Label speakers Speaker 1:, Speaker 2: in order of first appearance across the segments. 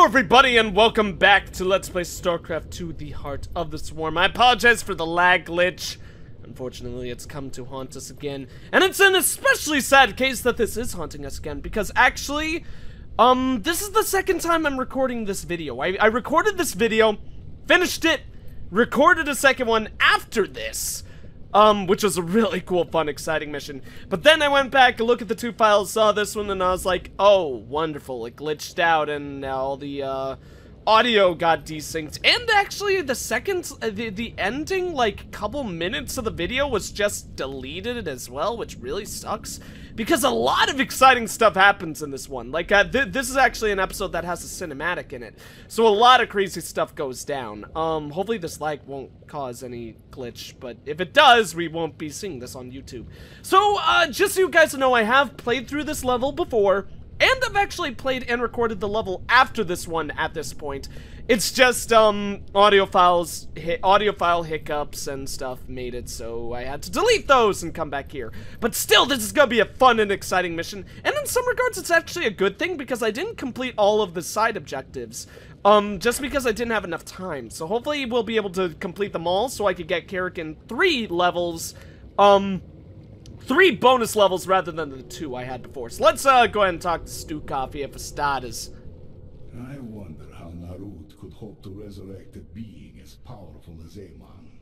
Speaker 1: Hello everybody and welcome back to Let's Play StarCraft 2, The Heart of the Swarm. I apologize for the lag glitch. Unfortunately, it's come to haunt us again. And it's an especially sad case that this is haunting us again, because actually, this is the second time I'm recording this video. I recorded this video, finished it, recorded a second one after this. Which was a really cool, fun, exciting mission. But then I went back and looked at the two files, saw this one, and I was like, oh, wonderful, it glitched out, and now all the, audio got desynced. And actually, the second, the ending, like, couple minutes of the video was just deleted as well, which really sucks. Because a lot of exciting stuff happens in this one. Like, this is actually an episode that has a cinematic in it. So a lot of crazy stuff goes down. Hopefully this lag won't cause any glitch, but if it does, we won't be seeing this on YouTube. So, just so you guys know, I have played through this level before, and I've actually played and recorded the level after this one at this point. It's just, audio file hiccups and stuff made it so I had to delete those and come back here. But still, this is gonna be a fun and exciting mission. And in some regards, it's actually a good thing because I didn't complete all of the side objectives. Just because I didn't have enough time. So hopefully we'll be able to complete them all so I could get Kerrigan 3 levels, 3 bonus levels rather than the 2 I had before. So let's, go ahead and talk to Stukov here for starters.
Speaker 2: I wonder how Narud could hope to resurrect a being as powerful as Amon.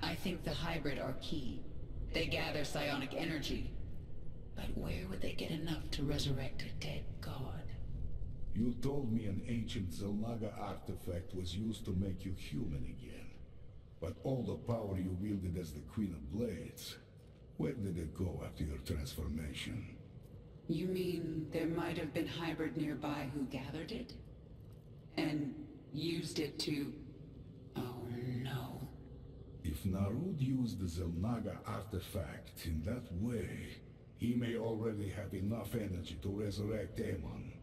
Speaker 3: I think the hybrid are key. They gather psionic energy. But where would they get enough to resurrect a dead god?
Speaker 2: You told me an ancient Zelnaga artifact was used to make you human again. But all the power you wielded as the Queen of Blades, where did it go after your transformation?
Speaker 3: You mean there might have been hybrid nearby who gathered it? And used it to... Oh no.
Speaker 2: If Narud used the Zelnaga artifact in that way, he may already have enough energy to resurrect Amon.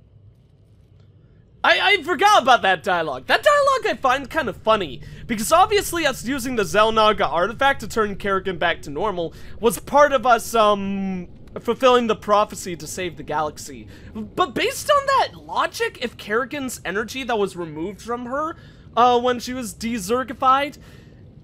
Speaker 1: I forgot about that dialogue. That dialogue I find kind of funny, because obviously us using the Zelnaga artifact to turn Kerrigan back to normal was part of us, fulfilling the prophecy to save the galaxy. But based on that logic, if Kerrigan's energy that was removed from her, when she was de-Zergified,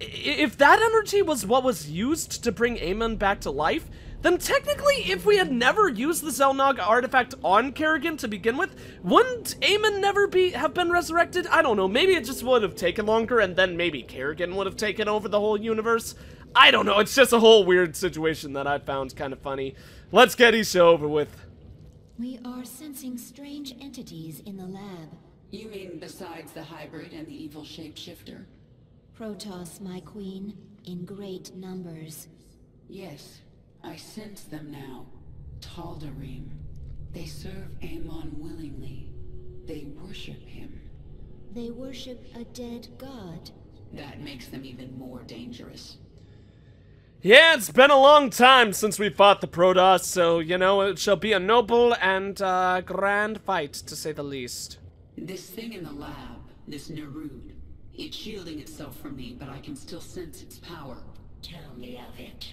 Speaker 1: if that energy was what was used to bring Amon back to life, then technically, if we had never used the Zelnaga artifact on Kerrigan to begin with, wouldn't Amon never have been resurrected? I don't know, maybe it just would have taken longer, and then maybe Kerrigan would have taken over the whole universe. I don't know, it's just a whole weird situation that I found kind of funny. Let's get each over with.
Speaker 4: We are sensing strange entities in the lab.
Speaker 3: You mean besides the hybrid and the evil shapeshifter?
Speaker 4: Protoss, my queen, in great numbers.
Speaker 3: Yes. I sense them now. Tal'Darim. They serve Amon willingly. They worship him.
Speaker 4: They worship a dead god.
Speaker 3: That makes them even more dangerous.
Speaker 1: Yeah, it's been a long time since we fought the Protoss, so, you know, it shall be a noble and, grand fight, to say the least.
Speaker 3: This thing in the lab, this Narud, it's shielding itself from me, but I can still sense its power.
Speaker 4: Tell me of it.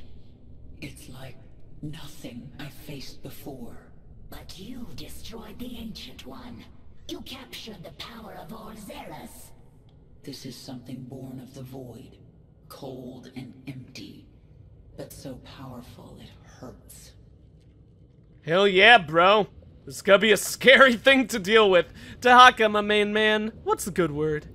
Speaker 3: It's like nothing I've faced before.
Speaker 4: But you destroyed the Ancient One. You captured the power of Orzeras.
Speaker 3: This is something born of the void. Cold and empty. But so powerful it hurts.
Speaker 1: Hell yeah, bro. This is gonna be a scary thing to deal with. Tahaka, my main man, what's the good word?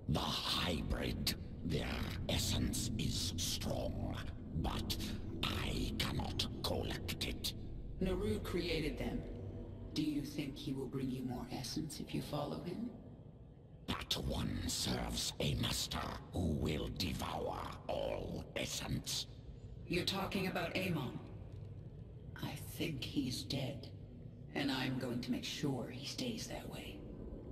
Speaker 5: The hybrid. Their essence is strong, but I cannot collect it.
Speaker 3: Narud created them. Do you think he will bring you more essence if you follow him?
Speaker 5: That one serves a master who will devour all essence.
Speaker 3: You're talking about Amon. I think he's dead. And I'm going to make sure he stays that way.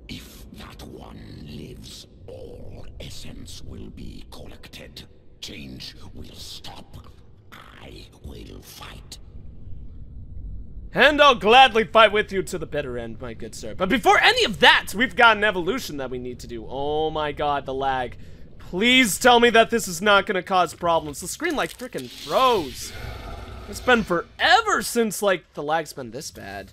Speaker 5: If that one lives, all essence will be collected. Change will stop. I will fight.
Speaker 1: And I'll gladly fight with you to the bitter end, my good sir. But before any of that, we've got an evolution that we need to do. Oh my god, the lag. Please tell me that this is not gonna cause problems. The screen like freaking froze. It's been forever since like the lag's been this bad.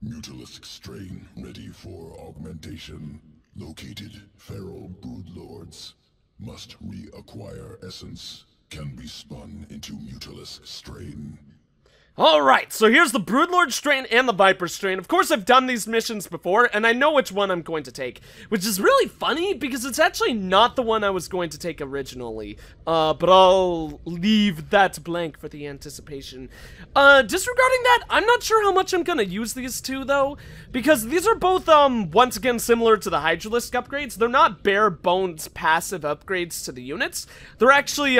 Speaker 2: Mutalisk strain ready for augmentation. Located feral broodlords. Must reacquire essence. Can be spun into Mutalisk strain.
Speaker 1: Alright, so here's the Broodlord strain and the Viper strain. Of course, I've done these missions before, and I know which one I'm going to take. Which is really funny, because it's actually not the one I was going to take originally. But I'll leave that blank for the anticipation. Disregarding that, I'm not sure how much I'm gonna use these two, though. Because these are both, once again, similar to the Hydralisk upgrades. They're not bare-bones passive upgrades to the units. They're actually,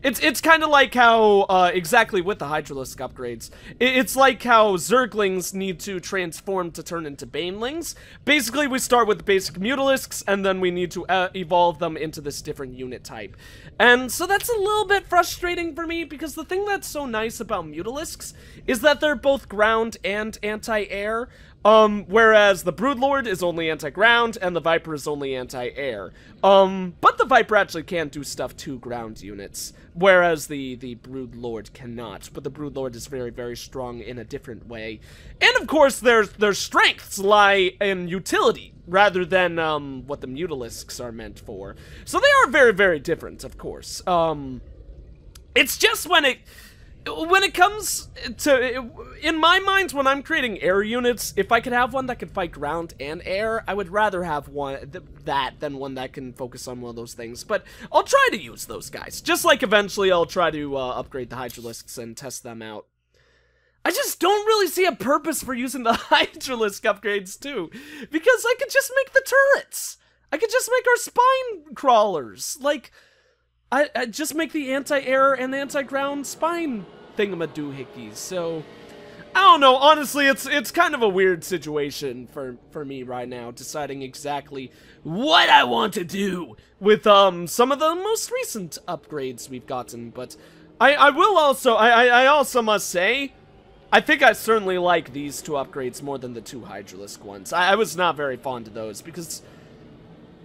Speaker 1: It's kind of like how, exactly with the Hydralisk upgrades, it's like how Zerglings need to transform to turn into Banelings. Basically, we start with the basic Mutalisks, and then we need to evolve them into this different unit type. And so that's a little bit frustrating for me, because the thing that's so nice about Mutalisks is that they're both ground and anti-air. Whereas the Broodlord is only anti-ground, and the Viper is only anti-air. But the Viper actually can do stuff to ground units, whereas the Broodlord cannot. But the Broodlord is very, very strong in a different way. And of course, their strengths lie in utility, rather than, what the Mutalisks are meant for. So they are very, very different, of course. It's just when it comes to, in my mind, when I'm creating air units, if I could have one that could fight ground and air, I would rather have one than one that can focus on one of those things. But I'll try to use those guys. Just like eventually I'll try to upgrade the Hydralisks and test them out. I just don't really see a purpose for using the Hydralisk upgrades too, because I could just make the turrets. I could just make our spine crawlers. Like, I just make the anti-air and the anti-ground spine thingamadoohickeys. So I don't know. Honestly, it's kind of a weird situation for me right now, deciding exactly what I want to do with some of the most recent upgrades we've gotten. But I will also I also must say, I think I certainly like these two upgrades more than the two Hydralisk ones. I was not very fond of those because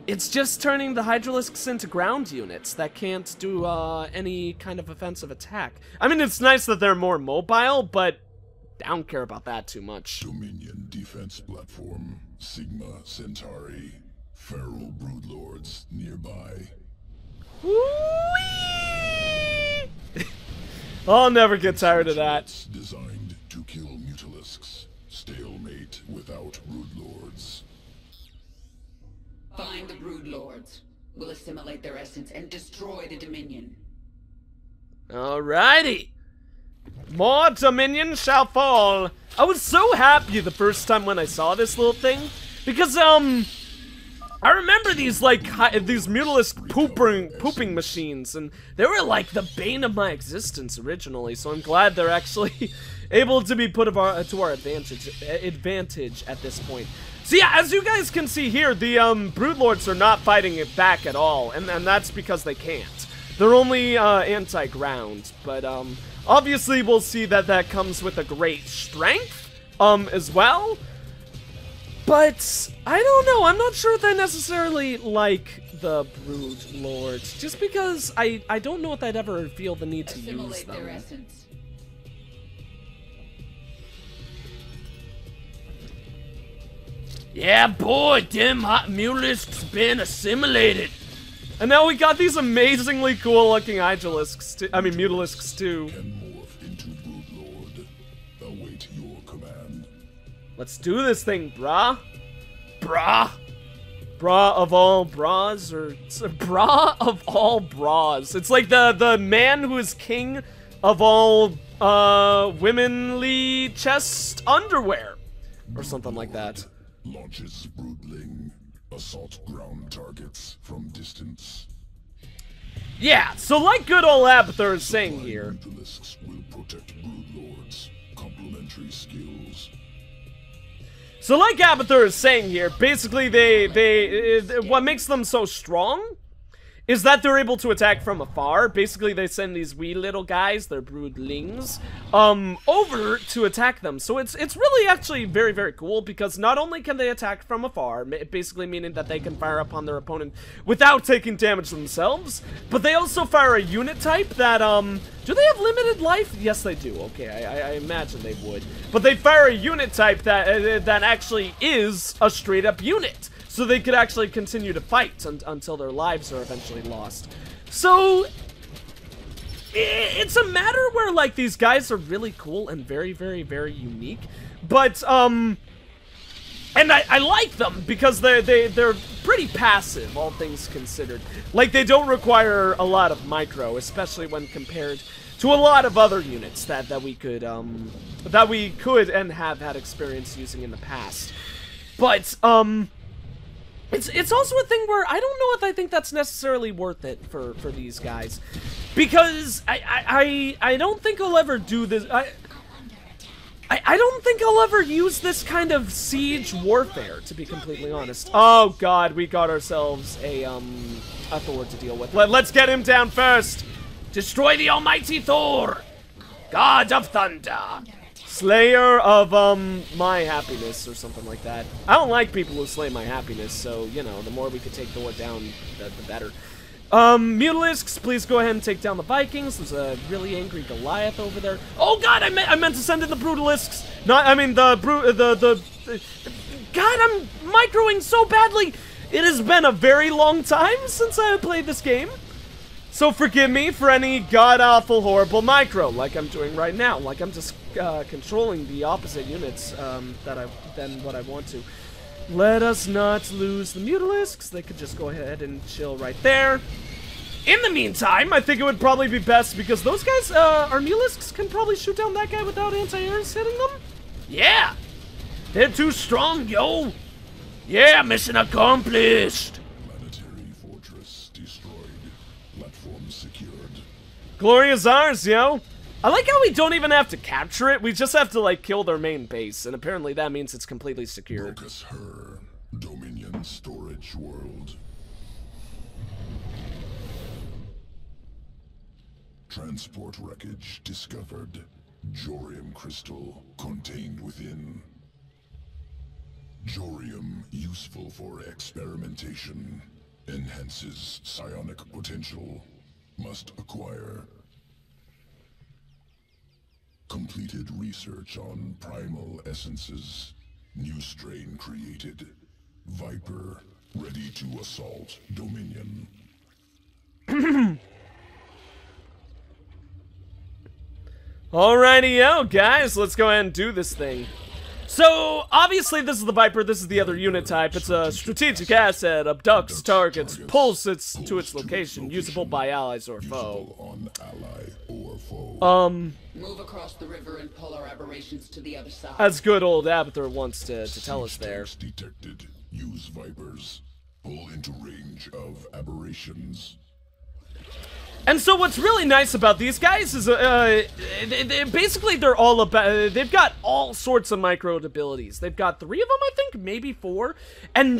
Speaker 1: it's just turning the Hydralisks into ground units that can't do any kind of offensive attack. I mean, it's nice that they're more mobile, but I don't care about that too much.
Speaker 2: Dominion defense platform, Sigma Centauri, feral broodlords nearby.
Speaker 1: Whee! I'll never get tired of that.
Speaker 2: Designed to kill Mutalisks. Stalemate without broodlords.
Speaker 3: Find the Broodlords. We'll assimilate their essence and destroy the Dominion.
Speaker 1: Alrighty. More Dominion shall fall. I was so happy the first time when I saw this little thing, because, I remember these, like, these Mutalisk pooping machines, and they were, like, the bane of my existence originally, so I'm glad they're actually able to be put to our advantage at this point. So yeah, as you guys can see here, the Broodlords are not fighting it back at all, and that's because they can't. They're only anti-ground, but obviously we'll see that comes with a great strength as well. But I don't know, I'm not sure if I necessarily like the Broodlords, just because I don't know if I'd ever feel the need to use them.
Speaker 3: Their essence.
Speaker 1: Yeah, boy, them hot Mutalisks been assimilated. And now we got these amazingly cool looking Mutalisks too.
Speaker 2: Can morph into broodlord. Await your command.
Speaker 1: Let's do this thing, brah. Brah. Bra of all bras, or bra of all bras. It's like the man who is king of all womanly chest underwear, or something like that.
Speaker 2: Launches broodling. Assault ground targets from distance.
Speaker 1: Yeah, so like good old Abathur is saying here.
Speaker 2: Mutalisks will protect broodlords. Complementary skills.
Speaker 1: So like Abathur is saying here, basically what makes them so strong is that they're able to attack from afar. Basically, they send these wee little guys, they're broodlings, over to attack them. So it's really actually very, very cool, because not only can they attack from afar, basically meaning that they can fire upon their opponent without taking damage themselves, but they also fire a unit type that, do they have limited life? Yes, they do. Okay, I imagine they would. But they fire a unit type that, that actually is a straight-up unit. So they could actually continue to fight until their lives are eventually lost. So, it's a matter where, like, these guys are really cool and very, very, very unique. But, and I like them because they're pretty passive, all things considered. Like, they don't require a lot of micro, especially when compared to a lot of other units that we could and have had experience using in the past. But, It's also a thing where I don't know if I think that's necessarily worth it for these guys, because I don't think I'll ever do this. I don't think I'll ever use this kind of siege warfare, to be completely honest. Oh God, we got ourselves a Thor to deal with. Let's get him down first. Destroy the almighty Thor, God of Thunder. Slayer of, my happiness, or something like that. I don't like people who slay my happiness, so, you know, the more we could take Thor down, the better. Mutalisks, please go ahead and take down the Vikings. There's a really angry Goliath over there. Oh God, I meant to send in the Brutalisks. Not, I mean, God, I'm microing so badly. It has been a very long time since I have played this game. So forgive me for any god-awful, horrible micro, like I'm doing right now. Like I'm just controlling the opposite units than what I want to. Let us not lose the Mutalisks. They could just go ahead and chill right there. In the meantime, I think it would probably be best, because those guys, our Mutalisks can probably shoot down that guy without anti-airs hitting them. Yeah! They're too strong, yo! Yeah, mission accomplished! Glory is ours, yo! I like how we don't even have to capture it, we just have to, like, kill their main base, and apparently that means it's completely secure.
Speaker 2: Focus her, Dominion storage world. Transport wreckage discovered. Jorium crystal contained within. Jorium useful for experimentation. Enhances psionic potential. Must acquire. Completed research on primal essences. New strain created. Viper ready to assault Dominion.
Speaker 1: Alrighty-o, guys, let's go ahead and do this thing. So, obviously this is the Viper, this is the other unit type. It's a strategic asset, abducts targets, pulls it to its location, usable by allies or foe.
Speaker 3: Move across the river and pull our aberrations to the other side.
Speaker 1: As good old Abathur wants to tell us there.
Speaker 2: Detected. Use Vipers. Pull into range of aberrations.
Speaker 1: And so what's really nice about these guys is, basically they're all about, they've got all sorts of micro abilities. They've got 3 of them, I think, maybe 4. And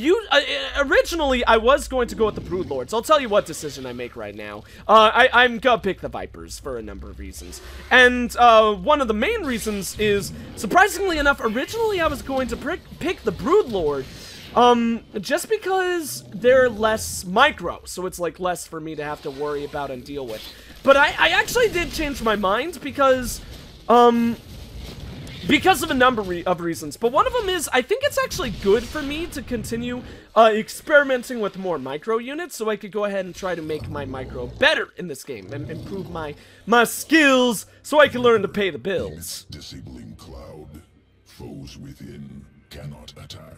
Speaker 1: originally I was going to go with the Broodlords. I'll tell you what decision I make right now. I'm gonna pick the Vipers for a number of reasons. And, one of the main reasons is, surprisingly enough, originally I was going to pick the Broodlord. Just because they're less micro, so it's like less for me to have to worry about and deal with. But I actually did change my mind because of a number of reasons. But one of them is, I think it's actually good for me to continue experimenting with more micro units, so I could go ahead and try to make my micro better in this game and improve my skills, so I can learn to pay the bills.
Speaker 2: Disabling cloud. Foes within cannot attack.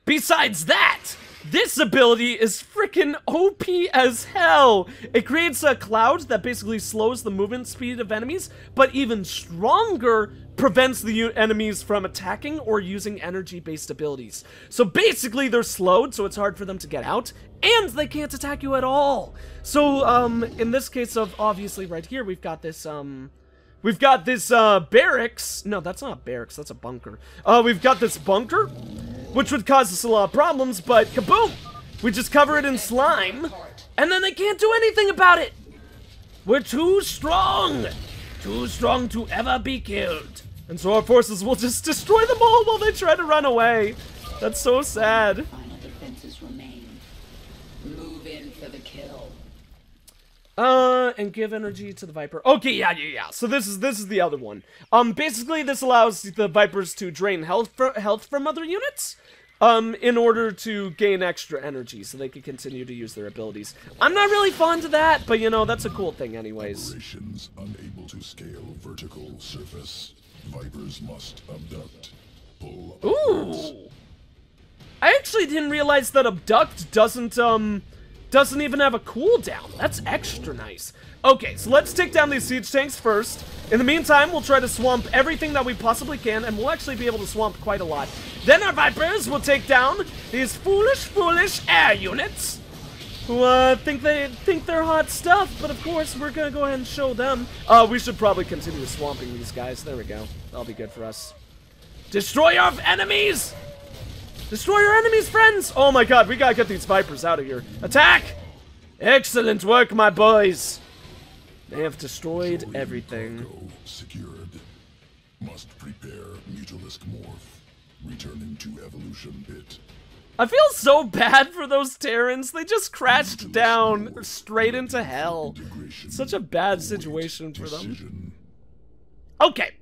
Speaker 1: Besides that, this ability is freaking OP as hell. It creates a cloud that basically slows the movement speed of enemies, but even stronger, prevents the enemies from attacking or using energy-based abilities. So basically, they're slowed, so it's hard for them to get out, and they can't attack you at all. So, in this case of, obviously, right here, we've got this barracks. No, that's not a barracks, that's a bunker. We've got this bunker, which would cause us a lot of problems, but kaboom! We just cover it in slime, and then they can't do anything about it. We're too strong. Too strong to ever be killed. And so our forces will just destroy them all while they try to run away. That's so sad.
Speaker 3: Final defenses remain. Move in for the kill.
Speaker 1: And give energy to the Viper. Okay, yeah. So this is the other one. Basically this allows the Vipers to drain health from other units. In order to gain extra energy so they can continue to use their abilities. I'm not really fond of that, but you know, that's a cool thing anyways.
Speaker 2: Operations unable to scale vertical surface. Vipers must abduct. Pull upwards.
Speaker 1: Ooh! I actually didn't realize that abduct doesn't even have a cooldown. That's extra nice. Okay, so let's take down these siege tanks first. In the meantime, we'll try to swamp everything that we possibly can, and we'll actually be able to swamp quite a lot. Then our Vipers will take down these foolish air units who think they're hot stuff, but of course we're gonna go ahead and show them. We should probably continue swamping these guys. There we go. That'll be good for us. Destroy our enemies! Destroy your enemies, friends! Oh my god, we gotta get these Vipers out of here. Attack! Excellent work, my boys! They have destroyed everything.
Speaker 2: Cargo secured. Must prepare Mutalisk morph. Returning to evolution pit.
Speaker 1: I feel so bad for those Terrans. They just crashed down straight into hell. It's such a bad situation for them. Okay,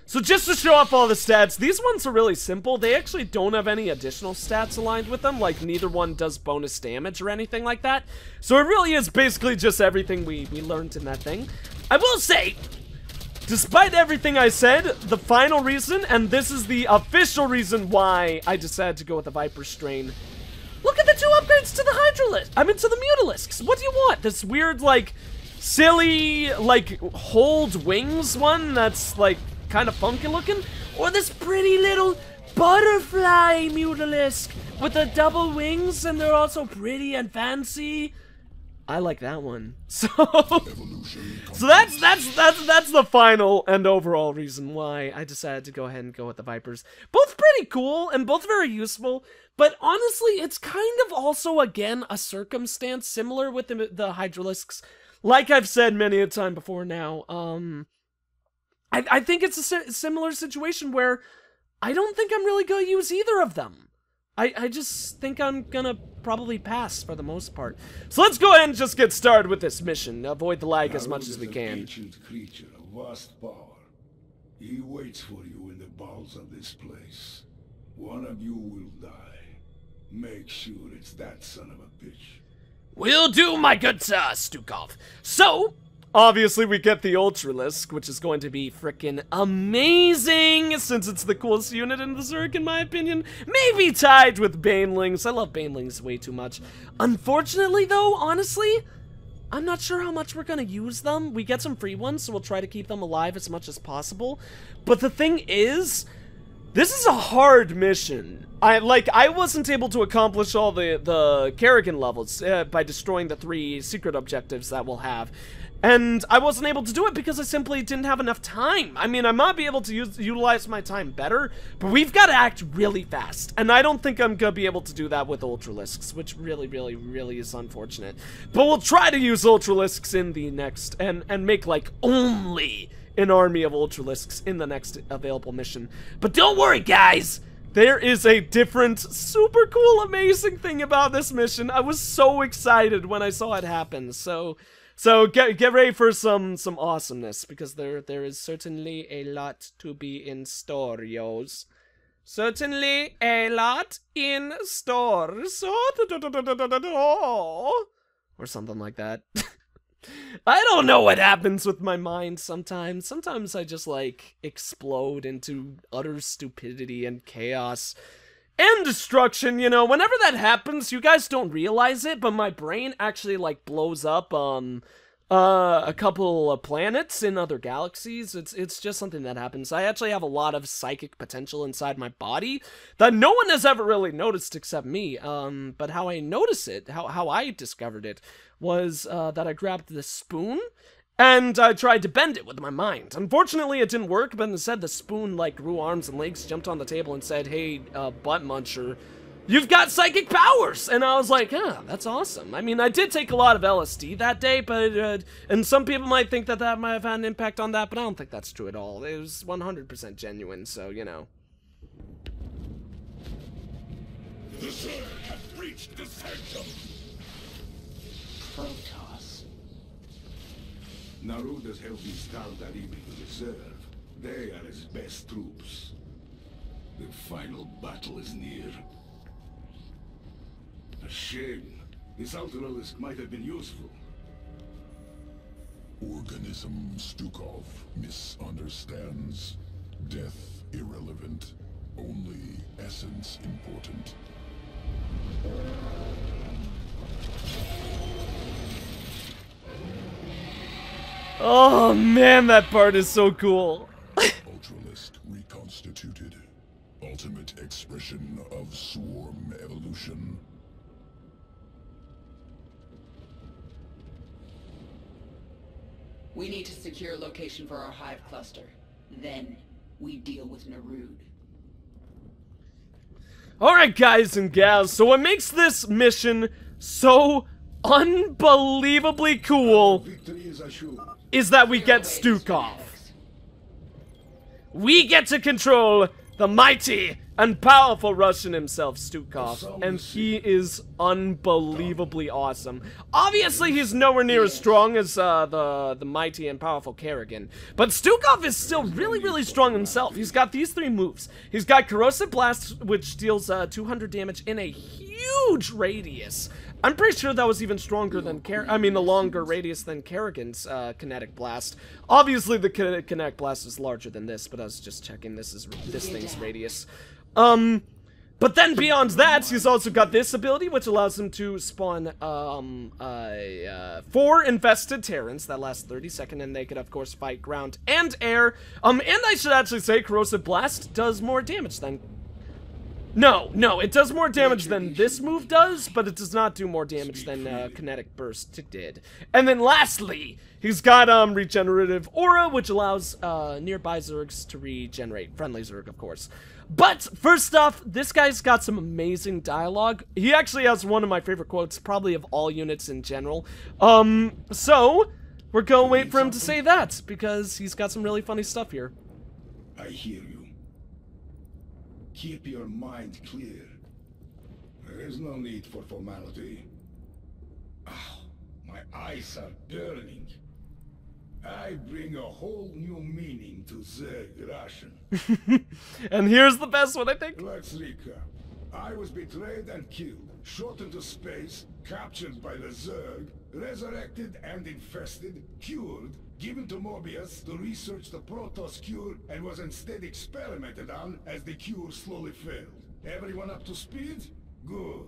Speaker 1: so just to show off all the stats, these ones are really simple. They actually don't have any additional stats aligned with them, like neither one does bonus damage or anything like that. So it really is basically just everything we learned in that thing. I will say, despite everything I said, the final reason, and this is the official reason why I decided to go with the Viper strain. Look at the 2 upgrades to the Hydralisk. I mean, to the Mutalisks. What do you want? This weird, like, silly, like, hold wings one that's, like, kind of funky looking? Or this pretty little butterfly Mutalisk with the double wings, and they're also pretty and fancy? I like that one. So that's the final and overall reason why I decided to go ahead and go with the Vipers. Both pretty cool and both very useful, but honestly, it's kind of also, again, a circumstance similar with the Hydralisks. Like I've said many a time before now, I think it's a similar situation where I don't think I'm really going to use either of them. I just think I'm gonna probably pass for the most part. So let's go ahead and just get started with this mission. Avoid the lag as much as we can.
Speaker 2: An ancient creature of vast power. He waits for you in the bowels of this place. One of you will die. Make sure it's that son of a bitch.
Speaker 1: Will do, my good sir, Stukov. So, obviously we get the Ultralisk, which is going to be frickin' amazing, since it's the coolest unit in the Zerg, in my opinion. Maybe tied with Banelings. I love Banelings way too much. Unfortunately, though, honestly, I'm not sure how much we're gonna use them. We get some free ones, so we'll try to keep them alive as much as possible. But the thing is, this is a hard mission. I wasn't able to accomplish all the Kerrigan levels by destroying the 3 secret objectives that we'll have. And I wasn't able to do it because I simply didn't have enough time. I mean, I might be able to utilize my time better, but we've got to act really fast. And I don't think I'm going to be able to do that with Ultralisks, which really is unfortunate. But we'll try to use Ultralisks in the next, and make, like, only an army of Ultralisks in the next available mission. But don't worry, guys! There is a different, super cool, amazing thing about this mission. I was so excited when I saw it happen, So get ready for some awesomeness, because there is certainly a lot to be in store, yos. Certainly a lot in store. Or something like that. I don't know what happens with my mind sometimes. Sometimes I just, like, explode into utter stupidity and chaos. And destruction, you know, whenever that happens, you guys don't realize it, but my brain actually, like, blows up, a couple of planets in other galaxies. It's just something that happens. I actually have a lot of psychic potential inside my body that no one has ever really noticed except me. But how I notice it, how I discovered it, was, that I grabbed this spoon, and I tried to bend it with my mind. Unfortunately, it didn't work, but instead the spoon, like, grew arms and legs, jumped on the table, and said, "Hey, butt muncher, you've got psychic powers. And I was like, yeah, that's awesome. I mean, I did take a lot of LSD that day, but, and some people might think that that might have had an impact on that, but I don't think that's true at all. It was 100% genuine, so, you know.
Speaker 5: The Zerg have breached the sanctum.
Speaker 3: Protoss.
Speaker 2: Narud has helped install that evil reserve. They are his best troops. The final battle is near. A shame. This Mutalisk might have been useful.
Speaker 6: Organism Stukov misunderstands. Death irrelevant. Only essence important.
Speaker 1: Oh man, that part is so cool.
Speaker 6: Ultralisk reconstituted. Ultimate expression of swarm evolution.
Speaker 3: We need to secure a location for our hive cluster. Then, we deal with Narud.
Speaker 1: Alright guys and gals, so what makes this mission so unbelievably cool
Speaker 2: Victory is assured.
Speaker 1: is that we get Stukov. We get to control the mighty and powerful Russian himself, Stukov, and he is unbelievably awesome. Obviously, he's nowhere near as strong as the mighty and powerful Kerrigan, but Stukov is still really, really strong himself. He's got these 3 moves. He's got Corrosive Blast, which deals 200 damage in a huge radius. I'm pretty sure that was even stronger than a longer radius than Kerrigan's Kinetic Blast. Obviously, the Kinetic Blast is larger than this, but I was just checking this thing's radius. But then beyond that, he's also got this ability, which allows him to spawn 4 infested Terrans that last 30 seconds, and they could, of course, fight ground and air. And I should actually say Corrosive Blast does more damage than... No, it does more damage than this move does, but it does not do more damage than Kinetic Burst did. And then lastly, he's got Regenerative Aura, which allows nearby Zergs to regenerate. Friendly Zerg, of course. But first off, this guy's got some amazing dialogue. He actually has one of my favorite quotes, probably of all units in general. So we're gonna wait for him to say that, because he's got some really funny stuff here.
Speaker 2: I hear you. Keep your mind clear. There is no need for formality. Oh, my eyes are burning. I bring a whole new meaning to Zerg Russian.
Speaker 1: And here's the best one, I think.
Speaker 2: Let's recap. I was betrayed and killed, shot into space, captured by the Zerg, resurrected and infested, cured, given to Mobius to research the Protoss cure, and was instead experimented on as the cure slowly failed. Everyone up to speed? Good.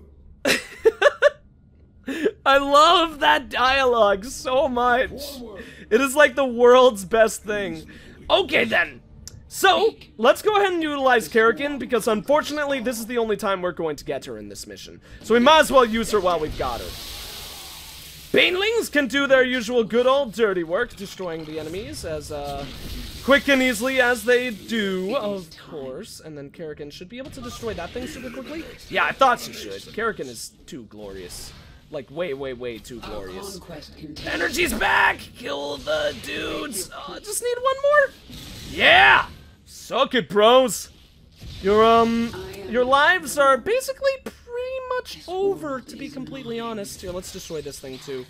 Speaker 1: I love that dialogue so much.
Speaker 2: Forward.
Speaker 1: It is like the world's best thing. Okay then. So, let's go ahead and utilize Kerrigan, because unfortunately this is the only time we're going to get her in this mission. So we might as well use her while we've got her. Banelings can do their usual good old dirty work, destroying the enemies as quick and easily as they do, of course. And then Kerrigan should be able to destroy that thing super quickly. Yeah, I thought she should. Kerrigan is too glorious. Like, way too glorious. Energy's back! Kill the dudes! Just need one more? Yeah! Suck it, bros! Your lives are basically pretty much over, to be completely honest. Here, let's destroy this thing, too.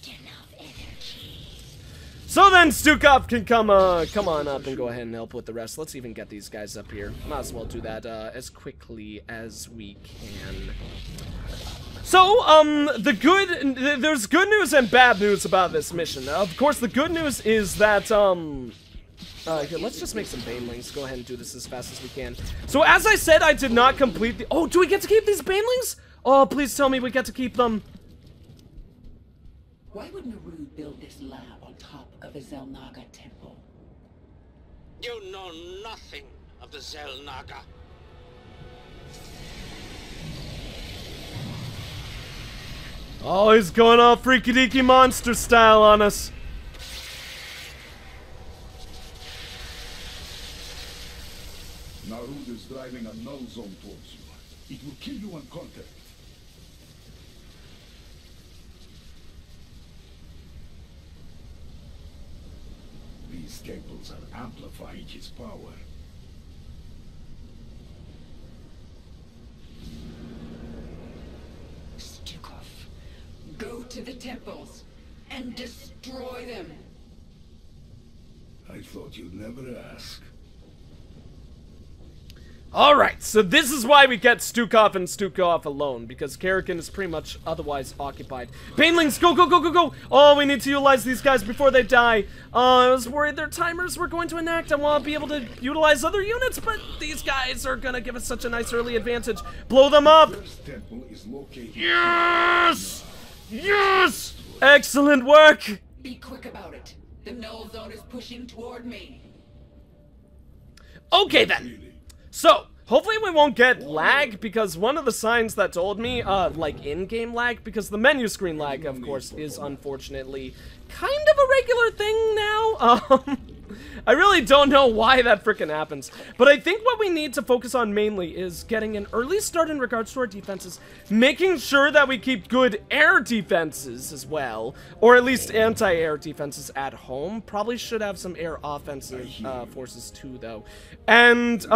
Speaker 1: So then, Stukov can come on up and go ahead and help with the rest. Let's even get these guys up here. Might as well do that as quickly as we can. So, there's good news and bad news about this mission. Of course, the good news is that, here, let's just make some Banelings. Go ahead and do this as fast as we can. So, as I said, I did not complete the... Oh, do we get to keep these Banelings? Oh, please tell me we get to keep them.
Speaker 3: Why would Narud build this lab on top of a Xel'Naga temple?
Speaker 7: You know nothing of the Xel'Naga.
Speaker 1: Oh, he's going all freaky-deaky monster style on us.
Speaker 2: Narud is driving a null zone towards you. It will kill you on contact. These cables are amplifying his power.
Speaker 3: Stukov, go to the temples and destroy them.
Speaker 2: I thought you'd never ask.
Speaker 1: Alright, so this is why we get Stukov and Stukov alone, because Kerrigan is pretty much otherwise occupied. Banelings, go, go, go, go, go! Oh, we need to utilize these guys before they die. I was worried their timers were going to enact. I want to be able to utilize other units, but these guys are gonna give us such a nice early advantage. Blow them up!
Speaker 2: First temple is located.
Speaker 1: Yes! Yes! Excellent work!
Speaker 3: Be quick about it. The null zone is pushing toward me.
Speaker 1: Okay then. So, hopefully we won't get lag, because one of the signs that told me, like in-game lag, because the menu screen lag, of course, is unfortunately kind of a regular thing now. I really don't know why that frickin' happens, but I think what we need to focus on mainly is getting an early start in regards to our defenses, making sure that we keep good air defenses as well, or at least anti-air defenses at home. Probably should have some air offensive forces too, though. And,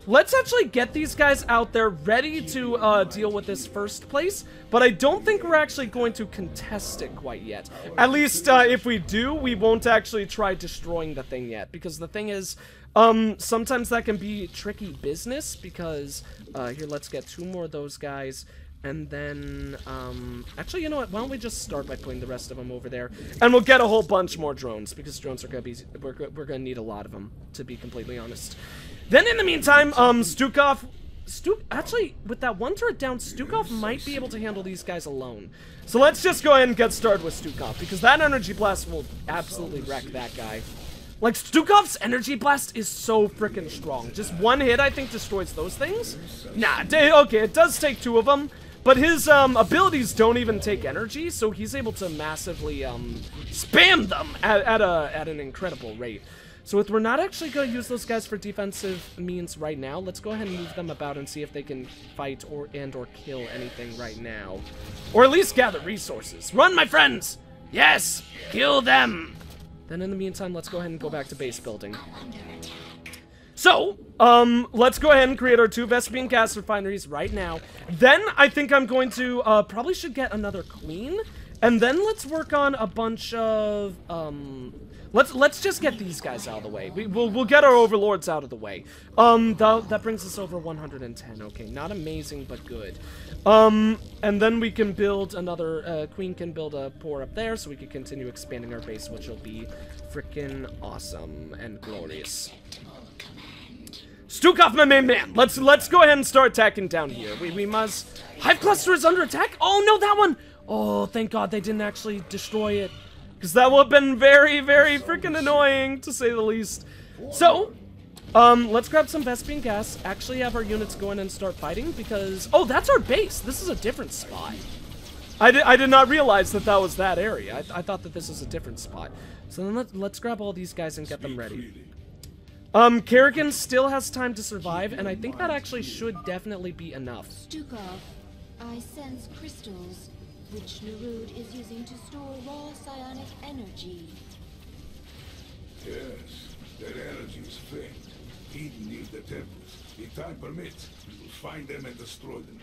Speaker 1: let's actually get these guys out there ready to deal with this first place, but I don't think we're actually going to contest it quite yet. At least if we do, we won't actually try destroying the thing yet, because the thing is, sometimes that can be tricky business, because, here, let's get 2 more of those guys. And then, actually, you know what? Why don't we just start by putting the rest of them over there, and we'll get a whole bunch more drones, because drones are gonna be, we're gonna need a lot of them, to be completely honest. Then in the meantime, actually, with that 1 turret down, Stukov might be able to handle these guys alone. So let's just go ahead and get started with Stukov, because that energy blast will absolutely wreck that guy. Like, Stukov's energy blast is so freaking strong. Just 1 hit, I think, destroys those things. Nah, okay, it does take 2 of them. But his abilities don't even take energy, so he's able to massively spam them at an incredible rate. So if we're not actually going to use those guys for defensive means right now, let's go ahead and move them about and see if they can fight or kill anything right now. Or at least gather resources. Run, my friends! Yes! Kill them! Then in the meantime, let's go ahead and go back to base building. So, let's go ahead and create our 2 Vespian gas refineries right now. Then, I think I'm going to, probably should get another queen. And then let's work on a bunch of, let's just get these guys out of the way. We'll get our overlords out of the way. That brings us over 110. Okay, not amazing, but good. And then we can build another, Queen can build a pore up there, so we can continue expanding our base, which will be freaking awesome and glorious. Stukov, my main man! Let's go ahead and start attacking down here. We must... Hive Cluster is under attack? Oh, no, that one! Oh, thank God they didn't actually destroy it. Because that would have been very, very freaking annoying, to say the least. So, let's grab some Vespian gas, actually have our units go in and start fighting, because... Oh, that's our base! This is a different spot. I did not realize that that was that area. I thought that this was a different spot. So then let's grab all these guys and get them ready. Kerrigan still has time to survive, and I think that actually should definitely be enough.
Speaker 8: Stukov, I sense crystals, which Narud is using to store raw psionic energy.
Speaker 2: Yes, their energy is faint, hidden near the temples. If time permits, we will find them and destroy them.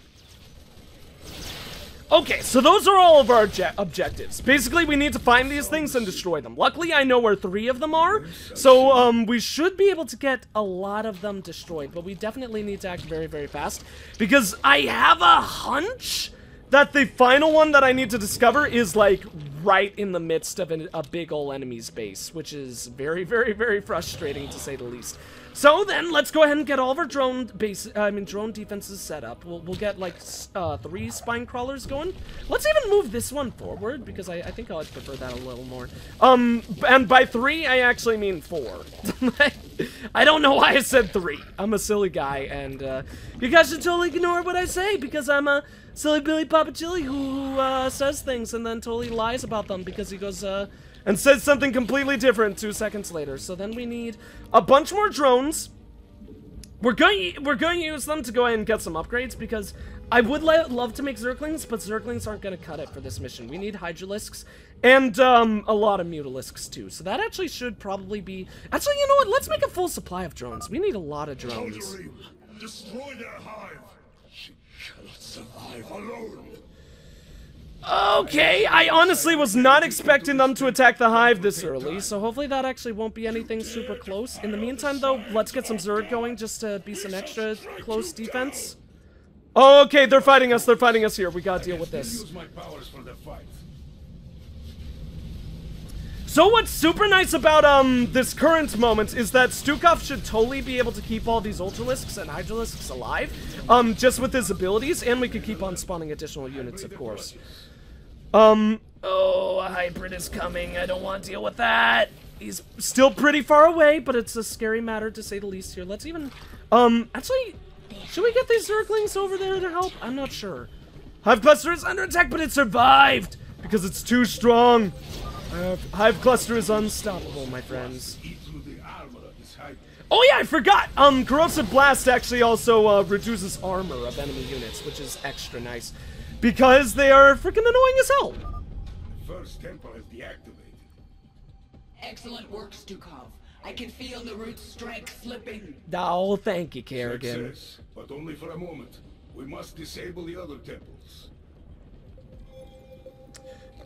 Speaker 1: Okay, so those are all of our objectives. Basically, we need to find these things and destroy them. Luckily, I know where 3 of them are, so we should be able to get a lot of them destroyed, but we definitely need to act very, very fast, because I have a hunch that the final one that I need to discover is, like, right in the midst of a big ol' enemy's base, which is very, very, very frustrating, to say the least. So then, let's go ahead and get all of our drone defenses set up. We'll get, like, 3 spine crawlers going. Let's even move this one forward, because I think I'd prefer that a little more. And by 3, I actually mean 4. I don't know why I said 3. I'm a silly guy, and, you guys should totally ignore what I say, because I'm a silly Billy Papa Chili who says things and then totally lies about them, because he goes, and says something completely different 2 seconds later. So then we need a bunch more drones. we're going to use them to go ahead and get some upgrades, because I would love to make Zerglings, but Zerglings aren't going to cut it for this mission. We need Hydralisks and a lot of Mutalisks too. So that actually should probably be... Actually, you know what? Let's make a full supply of drones. We need a lot of drones.
Speaker 6: Destroy their hive. She cannot survive alone.
Speaker 1: Okay, I honestly was not expecting them to attack the hive this early, so hopefully that actually won't be anything super close. In the meantime, though, let's get some Zerg going just to be some extra close defense. Oh, okay, they're fighting us here. We gotta deal with this. So what's super nice about this current moment is that Stukov should totally be able to keep all these Ultralisks and Hydralisks alive, just with his abilities, and we could keep on spawning additional units, of course. Oh, a hybrid is coming. I don't want to deal with that. He's still pretty far away, but it's a scary matter to say the least here. Let's even, actually, should we get these Zerglings over there to help? I'm not sure. Hive Cluster is under attack, but it survived because it's too strong. Hive Cluster is unstoppable, my friends. Oh yeah, I forgot! Corrosive Blast actually also reduces armor of enemy units, which is extra nice. Because they are freaking annoying as hell.
Speaker 2: First temple is deactivated.
Speaker 3: Excellent work, Stukov. I can feel Narud's strength slipping.
Speaker 1: Oh, thank you, Kerrigan.
Speaker 2: Success, but only for a moment. We must disable the other temples.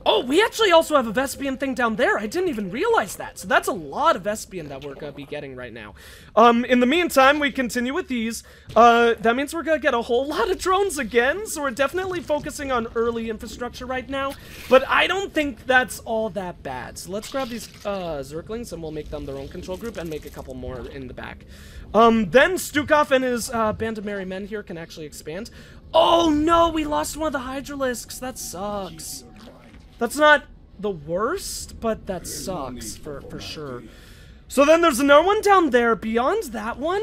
Speaker 1: Oh, we actually also have a Vespian thing down there. I didn't even realize that. So that's a lot of Vespian that we're going to be getting right now. In the meantime, we continue with these. That means we're going to get a whole lot of drones again. So we're definitely focusing on early infrastructure right now. But I don't think that's all that bad. So let's grab these Zerglings and we'll make them their own control group and make a couple more in the back. Then Stukov and his band of merry men here can actually expand. Oh no, we lost one of the Hydralisks. That sucks. That's not the worst, but that sucks for sure. So then there's another one down there. Beyond that one,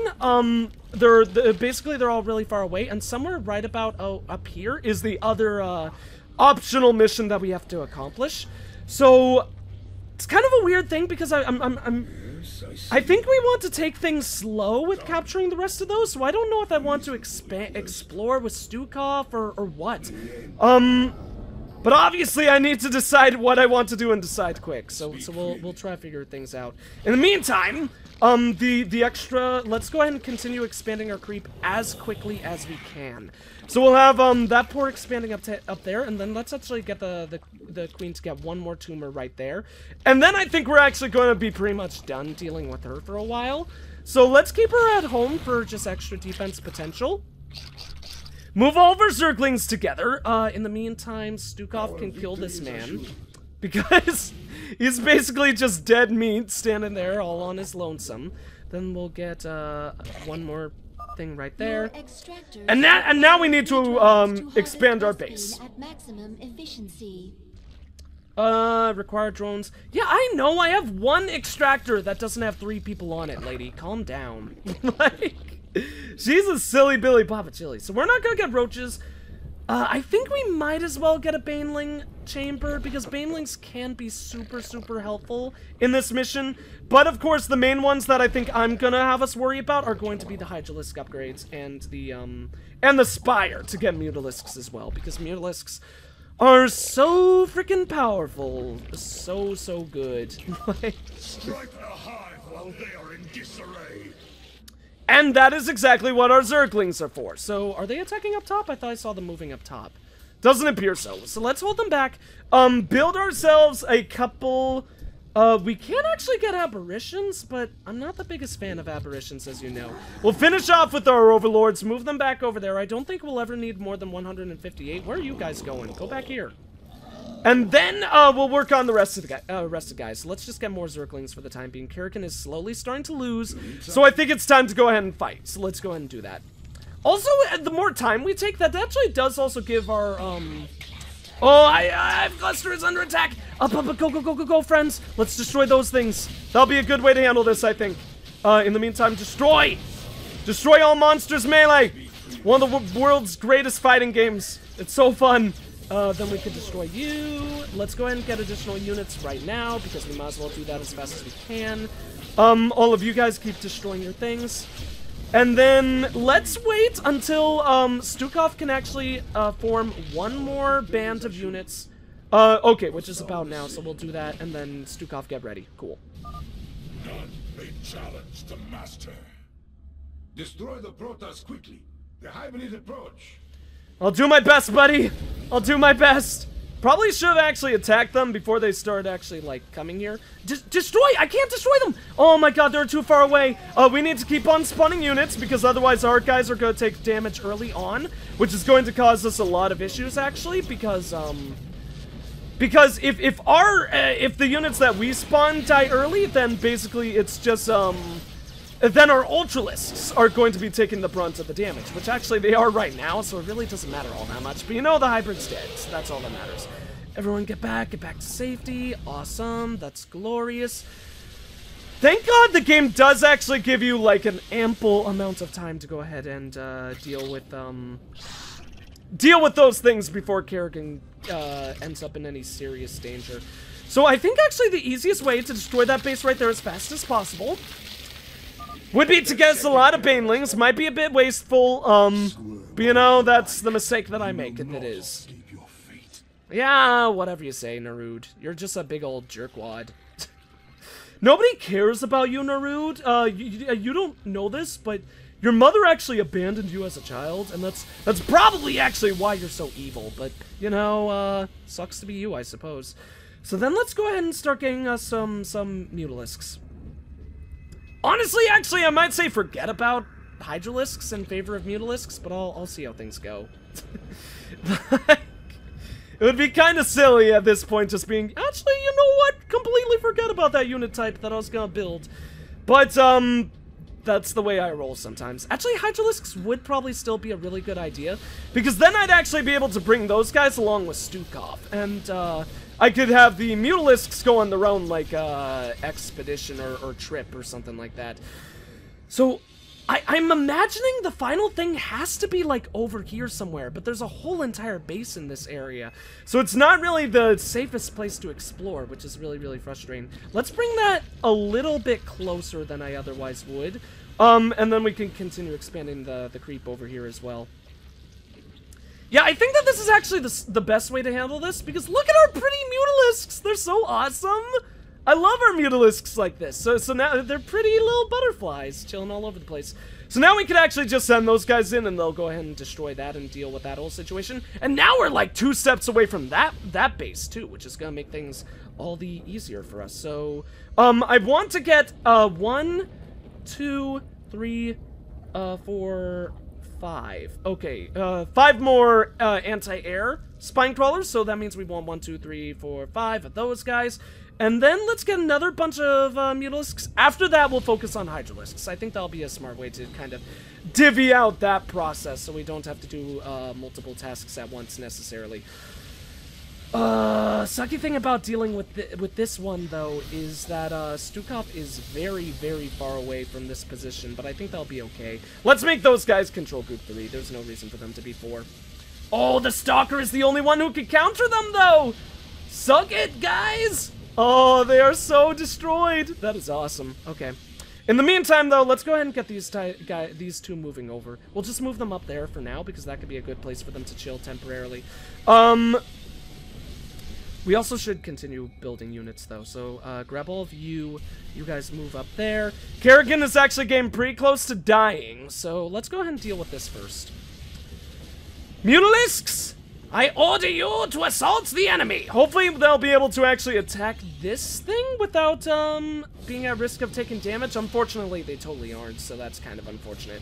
Speaker 1: basically they're all really far away, and somewhere right about up here is the other optional mission that we have to accomplish. So it's kind of a weird thing because I think we want to take things slow with capturing the rest of those. So I don't know if I want to explore with Stukov or what. But obviously, I need to decide what I want to do and decide quick. So we'll try to figure things out. In the meantime, the extra. Let's go ahead and continue expanding our creep as quickly as we can. So we'll have that port expanding up there, and then let's actually get the queen to get one more tumor right there, and then I think we're actually going to be pretty much done dealing with her for a while. So let's keep her at home for just extra defense potential. Move all of our Zerglings together. In the meantime, Stukov can kill this man. Because he's basically just dead meat standing there all on his lonesome. Then we'll get one more thing right there. And now we need to expand our base.
Speaker 8: At maximum efficiency.
Speaker 1: Require drones. Yeah, I know. I have one extractor that doesn't have 3 people on it, lady. Calm down. Like... She's a silly Billy Papa Chili. So we're not gonna get roaches. I think we might as well get a Baneling chamber because Banelings can be super helpful in this mission. But of course, the main ones that I think I'm gonna have us worry about are going to be the Hydralisk upgrades and the Spire to get Mutalisks as well, because Mutalisks are so freaking powerful, so good.
Speaker 6: Strike the hive while they are in disarray.
Speaker 1: And that is exactly what our Zerglings are for. So, are they attacking up top? I thought I saw them moving up top. Doesn't appear so. So let's hold them back. Build ourselves a couple... we can actually get Aberrations, but I'm not the biggest fan of Aberrations, as you know. We'll finish off with our Overlords, move them back over there. I don't think we'll ever need more than 158. Where are you guys going? Go back here. And then, we'll work on the rest of the guys. So let's just get more Zerglings for the time being. Kerrigan is slowly starting to lose, so I think it's time to go ahead and fight. So let's go ahead and do that. Also, the more time we take, that actually does also give our, Oh, Hive Cluster is under attack! Up, go, friends! Let's destroy those things. That'll be a good way to handle this, I think. In the meantime, destroy! Destroy all monsters melee! One of the world's greatest fighting games. It's so fun. Then we could destroy you. Let's go ahead and get additional units right now, because we might as well do that as fast as we can. All of you guys keep destroying your things. And then let's wait until Stukov can actually form one more band of units. Okay, which is about now, so we'll do that, and then Stukov, get ready. Cool.
Speaker 2: None may challenge the master. Destroy the Protoss quickly. The hybrid approach.
Speaker 1: I'll do my best, buddy. I'll do my best. Probably should have actually attacked them before they start actually, like, coming here. Destroy! I can't destroy them! Oh my god, they're too far away. We need to keep on spawning units, because otherwise our guys are going to take damage early on, which is going to cause us a lot of issues, actually, because if the units that we spawn die early, then basically it's just, then our Ultralisks are going to be taking the brunt of the damage, which actually they are right now, so it really doesn't matter all that much. But you know the hybrid's dead, so that's all that matters. Everyone get back to safety. Awesome, that's glorious. Thank God the game does actually give you, like, an ample amount of time to go ahead and deal with those things before Kerrigan ends up in any serious danger. So I think actually the easiest way to destroy that base right there as fast as possible would be to get a lot of banelings. Might be a bit wasteful, but you know, that's the mistake that I make, and it is. Yeah, whatever you say, Narud. You're just a big old jerkwad. Nobody cares about you, Narud. You don't know this, but your mother actually abandoned you as a child, and that's probably actually why you're so evil, but, you know, sucks to be you, I suppose. So then let's go ahead and start getting us some Mutalisks. Honestly, actually, I might say forget about Hydralisks in favor of Mutalisks, but I'll see how things go. It would be kind of silly at this point just being, actually, you know what? Completely forget about that unit type that I was gonna build. But, that's the way I roll sometimes. Actually, Hydralisks would probably still be a really good idea, because then I'd actually be able to bring those guys along with Stukov, and, I could have the Mutalisks go on their own, like, expedition or trip or something like that. So, I'm imagining the final thing has to be, like, over here somewhere, but there's a whole entire base in this area. So it's not really the safest place to explore, which is really, really frustrating. Let's bring that a little bit closer than I otherwise would. And then we can continue expanding the creep over here as well. Yeah, I think that this is actually the best way to handle this, because look at our pretty Mutalisks! They're so awesome! I love our Mutalisks like this. So now they're pretty little butterflies chilling all over the place. So now we can actually just send those guys in, and they'll go ahead and destroy that and deal with that whole situation. And now we're like 2 steps away from that base too, which is gonna make things all the easier for us. So I want to get 1, 2, 3, 4, 5. Okay, 5 more anti-air spine crawlers. So that means we want 1, 2, 3, 4, 5 of those guys. And then let's get another bunch of Mutalisks. After that, we'll focus on Hydralisks. I think that'll be a smart way to kind of divvy out that process so we don't have to do multiple tasks at once necessarily. Sucky thing about dealing with this one, though, is that Stukov is very, very far away from this position, but I think that'll be okay. Let's make those guys control Group 3. There's no reason for them to be 4. Oh, the Stalker is the only one who can counter them, though! Suck it, guys! Oh, they are so destroyed. That is awesome. Okay. In the meantime, though, let's go ahead and get these two moving over. We'll just move them up there for now, because that could be a good place for them to chill temporarily. We also should continue building units, though. So, grab all of you. You guys move up there. Kerrigan is actually getting pretty close to dying, so let's go ahead and deal with this first. Mutalisks! I order you to assault the enemy! Hopefully they'll be able to actually attack this thing without, being at risk of taking damage. Unfortunately, they totally aren't, so that's kind of unfortunate.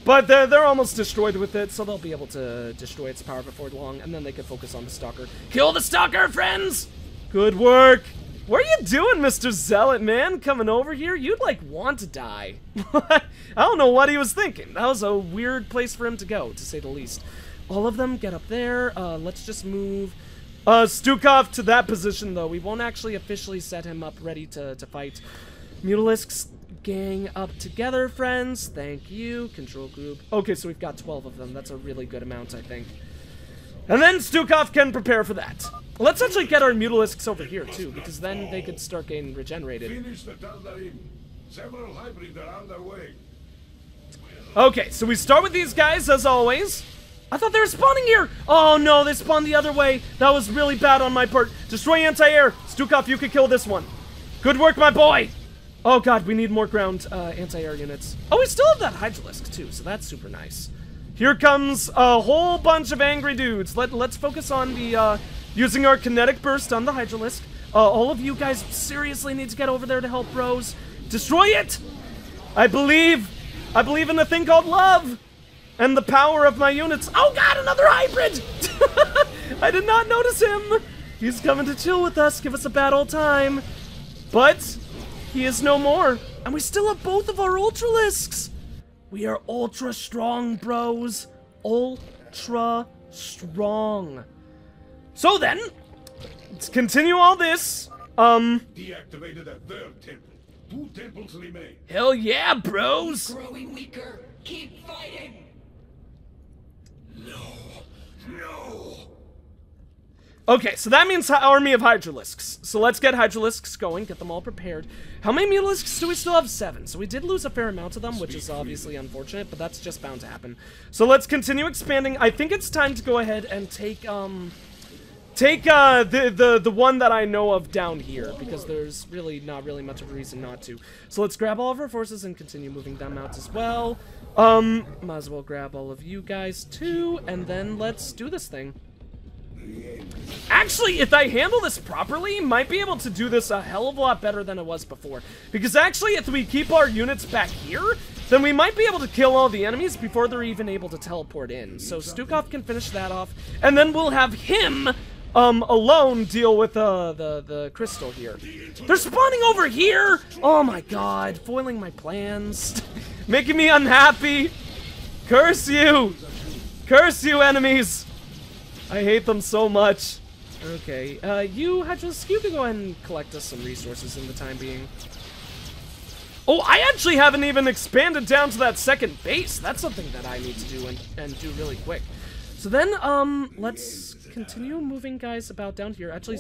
Speaker 1: But they're almost destroyed with it, so they'll be able to destroy its power before long, and then they can focus on the Stalker. Kill the Stalker, friends! Good work! What are you doing, Mr. Zealot, man? Coming over here? You'd, like, want to die. I don't know what he was thinking. That was a weird place for him to go, to say the least. All of them get up there. Let's just move Stukov to that position, though. We won't actually officially set him up ready to fight. Mutalisks, gang up together, friends. Thank you. Control group. Okay, so we've got 12 of them. That's a really good amount, I think. And then Stukov can prepare for that. Let's actually get our Mutalisks over here, too, because then they could start getting regenerated.
Speaker 2: Finish the Taldarim. Several hybrids are on their way.
Speaker 1: Okay, so we start with these guys, as always. I thought they were spawning here! Oh no, they spawned the other way. That was really bad on my part. Destroy anti-air. Stukov, you could kill this one. Good work, my boy! Oh god, we need more ground anti-air units. Oh, we still have that Hydralisk, too, so that's super nice. Here comes a whole bunch of angry dudes. Let's focus on the, using our kinetic burst on the Hydralisk. All of you guys seriously need to get over there to help bros. Destroy it! I believe in a thing called love! And the power of my units. Oh god, another hybrid! I did not notice him! He's coming to chill with us, give us a bad old time. But he is no more. And we still have both of our Ultralisks! We are ultra strong, bros. Ultra strong. So then, let's continue all this.
Speaker 2: Deactivated a third temple. 2 temples remain.
Speaker 1: Hell yeah, bros!
Speaker 3: Growing weaker. Keep fighting.
Speaker 2: No.
Speaker 1: Okay, so that means army of Hydralisks. So let's get Hydralisks going, get them all prepared. How many Mutalisks do we still have? 7. So we did lose a fair amount of them, which is obviously unfortunate, but that's just bound to happen. So let's continue expanding. I think it's time to go ahead and take the one that I know of down here, because there's really not really much of a reason not to. So let's grab all of our forces and continue moving them out as well. Might as well grab all of you guys too, and then let's do this thing. Actually, if I handle this properly, might be able to do this a hell of a lot better than it was before. Because actually, if we keep our units back here, then we might be able to kill all the enemies before they're even able to teleport in. So Stukov can finish that off, and then we'll have him alone deal with the crystal here. They're spawning over here! Oh my god, foiling my plans. Making me unhappy. Curse you! Curse you, enemies! I hate them so much. Okay, you can go ahead and collect us some resources in the time being. Oh, I actually haven't even expanded down to that second base. That's something that I need to do and do really quick. So then, let's continue moving guys about down here. Actually,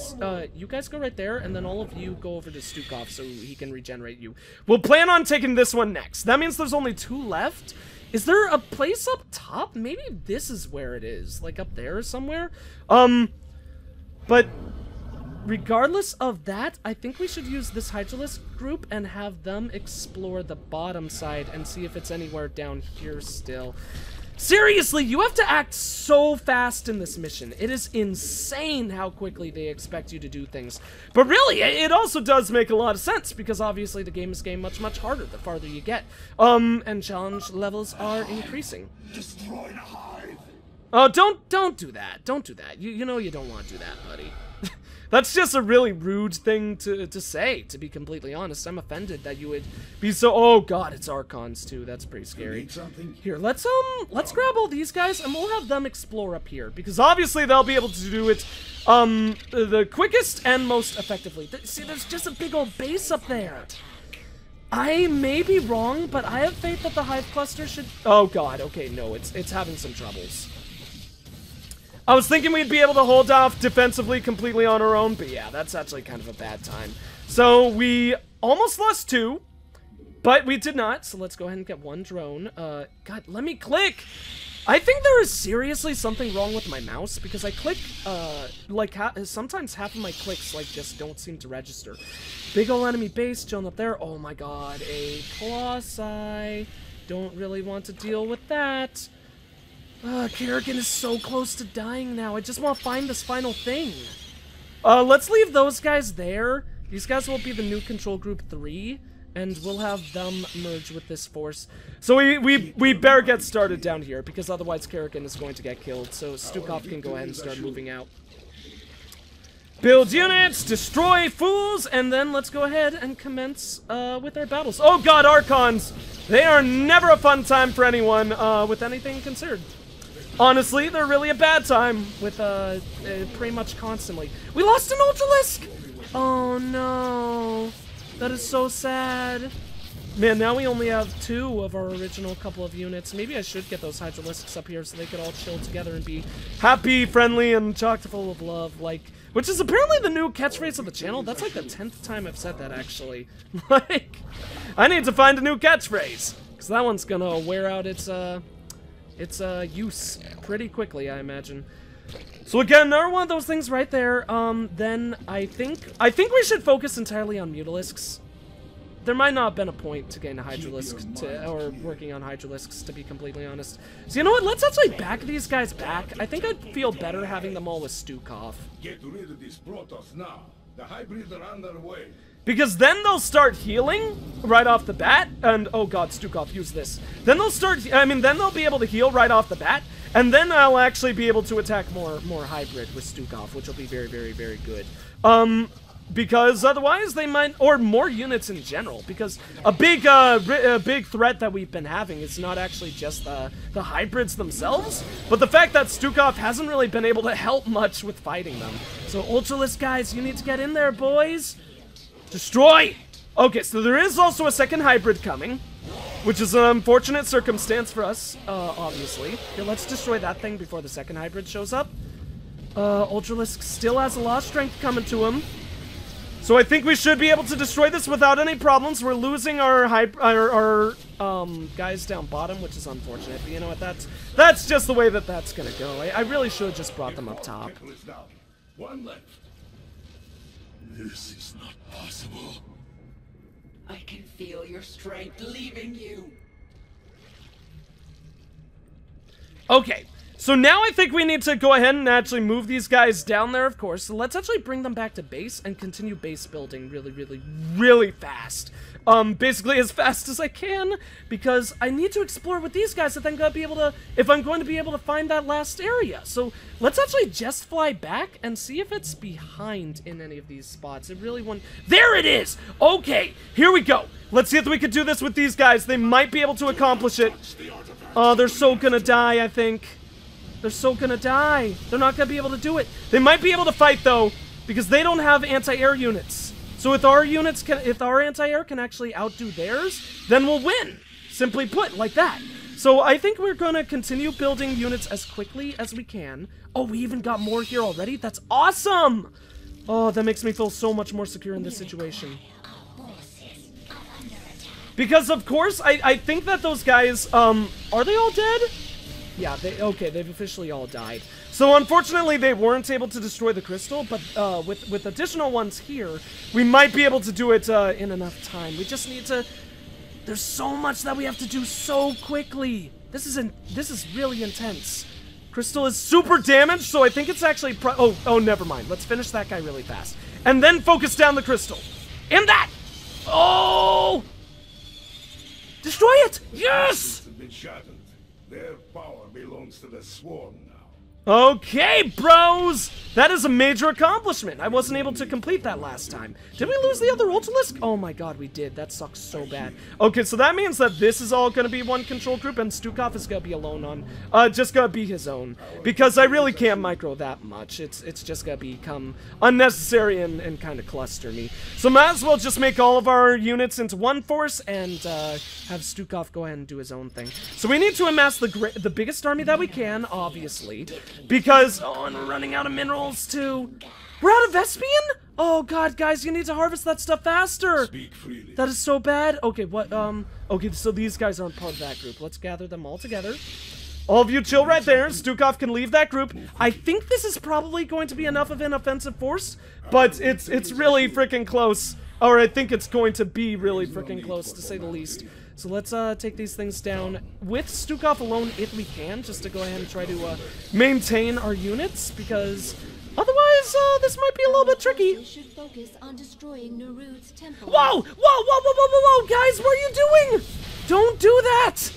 Speaker 1: you guys go right there, and then all of you go over to Stukov so he can regenerate you. We'll plan on taking this one next. That means there's only 2 left. Is there a place up top? Maybe this is where it is, like up there somewhere. But regardless of that, I think we should use this Hydralisk group and have them explore the bottom side and see if it's anywhere down here still. Seriously, you have to act so fast in this mission. It is insane how quickly they expect you to do things. But really, it also does make a lot of sense, because obviously the game is getting much, much harder the farther you get. And challenge levels are increasing.
Speaker 2: Destroy the hive.
Speaker 1: Oh, don't do that. Don't do that. You know you don't want to do that, buddy. That's just a really rude thing to say, to be completely honest. I'm offended that you would be so... Oh god, it's Archons too. That's pretty scary. Here, let's grab all these guys and we'll have them explore up here, because obviously they'll be able to do it the quickest and most effectively. See, there's just a big old base up there. I may be wrong, but I have faith that the hive cluster should... Oh god, okay, no, it's having some troubles. I was thinking we'd be able to hold off defensively completely on our own, but yeah, that's actually kind of a bad time. So we almost lost 2, but we did not, so let's go ahead and get 1 drone. God, let me click! I think there is seriously something wrong with my mouse, because I click, like, sometimes half of my clicks, like, just don't seem to register. Big ol' enemy base chilling up there. Oh my god, a Colossi. Don't really want to deal with that. Kerrigan is so close to dying now. I just want to find this final thing. Let's leave those guys there. These guys will be the new control group 3, and we'll have them merge with this force. So we better get started down here, because otherwise Kerrigan is going to get killed. So Stukov can go ahead and start moving out. Build units, destroy fools, and then let's go ahead and commence with our battles. Oh god, Archons! They are never a fun time for anyone, with anything considered. Honestly, they're really a bad time with, pretty much constantly. We lost an Ultralisk! Oh no. That is so sad. Man, now we only have 2 of our original couple of units. Maybe I should get those Hydralisks up here so they could all chill together and be happy, friendly, and chock full of love, like... Which is apparently the new catchphrase of the channel. That's like the 10th time I've said that, actually. Like, I need to find a new catchphrase. Because that one's gonna wear out its use pretty quickly, I imagine. So again, another one of those things right there. Then I think we should focus entirely on Mutalisks. There might not have been a point to getting a Hydralisk or working on Hydralisks, to be completely honest. So you know what? Let's actually back these guys back. I think I'd feel better having them all with Stukov.
Speaker 2: Get rid of these Protoss now. The hybrids are underway.
Speaker 1: Because then they'll start healing right off the bat, and oh god, Stukov, use this. Then they'll then they'll be able to heal right off the bat, and then I'll actually be able to attack more hybrid with Stukov, which will be very, very, very good. Because otherwise they might, or more units in general, because a big threat that we've been having is not actually just the hybrids themselves, but the fact that Stukov hasn't really been able to help much with fighting them. So Ultralisk guys, you need to get in there, boys. Destroy! Okay, so there is also a second hybrid coming, which is an unfortunate circumstance for us, obviously. Here, let's destroy that thing before the second hybrid shows up. Ultralisk still has a lot of strength coming to him. So I think we should be able to destroy this without any problems. We're losing our guys down bottom, which is unfortunate. But you know what? That's just the way that's gonna go. I really should have just brought them up top.
Speaker 2: One left.
Speaker 6: This is not possible.
Speaker 3: I can feel your strength leaving you.
Speaker 1: Okay. So now I think we need to go ahead and actually move these guys down there, of course. So let's actually bring them back to base and continue base building really, really, really fast. Basically as fast as I can, because I need to explore with these guys if I'm going to be able to find that last area. So let's actually just fly back and see if it's behind in any of these spots. There it is! Okay, here we go. Let's see if we can do this with these guys. They might be able to accomplish it. Oh, they're so gonna die, I think. They're so gonna die. They're not gonna be able to do it. They might be able to fight though, because they don't have anti-air units. So if our anti-air can actually outdo theirs, then we'll win. Simply put, like that. So I think we're gonna continue building units as quickly as we can. Oh, we even got more here already? That's awesome! Oh, that makes me feel so much more secure in this situation. Because of course, I think that those guys, are they all dead? Yeah, they've officially all died. So unfortunately, they weren't able to destroy the crystal, but with additional ones here, we might be able to do it in enough time. We just need to. There's so much that we have to do so quickly. This is really intense. Crystal is super damaged, so I think it's actually oh, never mind. Let's finish that guy really fast, and then focus down the crystal. And that. Oh! Destroy it! Yes!
Speaker 2: Their power belongs to the Swarm now.
Speaker 1: Okay, bros! That is a major accomplishment. I wasn't able to complete that last time. Did we lose the other Ultralisk? Oh my god, we did. That sucks so bad. Okay, so that means that this is all going to be one control group, and Stukov is going to be alone on, just going to be his own. Because I really can't micro that much. It's just going to become unnecessary and kind of cluster me. So might as well just make all of our units into one force and have Stukov go ahead and do his own thing. So we need to amass the biggest army that we can, obviously. Because, oh, and we're running out of minerals, too. We're out of Vespian? Oh, God, guys, you need to harvest that stuff faster.
Speaker 2: Speak freely.
Speaker 1: That is so bad. Okay, okay, so these guys aren't part of that group. Let's gather them all together. All of you chill right there. Stukov can leave that group. I think this is probably going to be enough of an offensive force, but it's really freaking close. Or I think it's going to be really freaking close, to say the least. So let's take these things down with Stukov alone if we can, just to go ahead and try to maintain our units, because otherwise this might be a little bit tricky.
Speaker 8: Should focus on destroying Narud's temple.
Speaker 1: Whoa! Whoa! Whoa! Whoa! Whoa! Whoa! Whoa! Guys, what are you doing? Don't do that!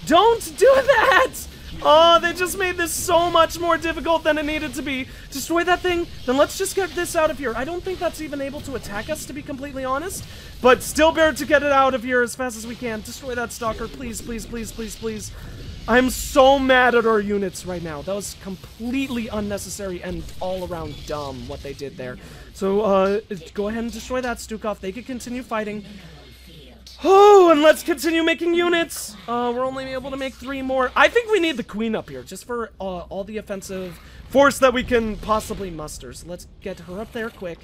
Speaker 1: Don't do that! Oh, they just made this so much more difficult than it needed to be. Destroy that thing, then let's just get this out of here. I don't think that's even able to attack us, to be completely honest. But still better to get it out of here as fast as we can. Destroy that stalker, please, please, please, please, please. I'm so mad at our units right now. That was completely unnecessary and all around dumb, what they did there. So, go ahead and destroy that, Stukov. They can continue fighting. Oh, and let's continue making units. We're only able to make 3 more. I think we need the queen up here, just for all the offensive force that we can possibly muster. So let's get her up there quick.